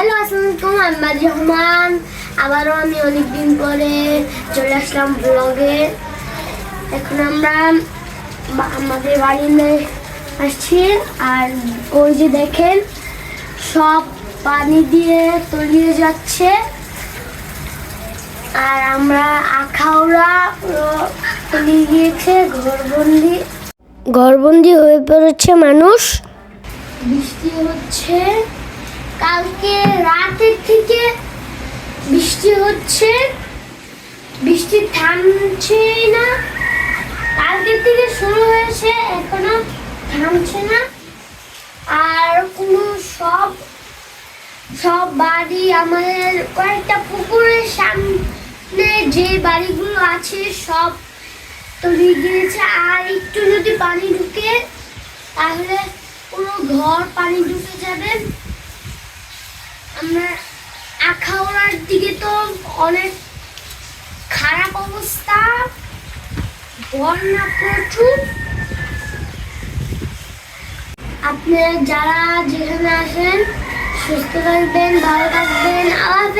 Hello, আসসালামু আলাইকুম। আমি মাদি রহমান। আবারও আমি অনেকদিন পরে চলে আসলাম ব্লগে। এখন আমরা আমাদের বাড়িতে আসছি, আর ওই যে দেখেন সব পানি দিয়ে তলিয়ে যাচ্ছে, আর আমরা আখাউড়া তলিয়ে গিয়েছে, ঘরবন্দি হয়ে পড়েছে মানুষ। বৃষ্টি হচ্ছে, কালকে রাতের থেকে বৃষ্টি হচ্ছে, বৃষ্টি থামছে না। কালকে থেকে শুরু হয়েছে, এখনো থামছে না। আর কোনো সব বাড়ি, আমাদের কয়েকটা পুকুরের সামনে যে বাড়িগুলো আছে সব তলিয়ে গিয়েছে। আর একটু যদি পানি ঢুকে তাহলে পুরো ঘর পানি ঢুকে যাবে। আমরা আখাউড়ার দিকে তো অনেক খারাপ অবস্থা, বন্যা প্রচুর। আপনারা যারা যেখানে আসেন সুস্থ থাকবেন, ভালো থাকবেন। আল্লাহ হাফেজ।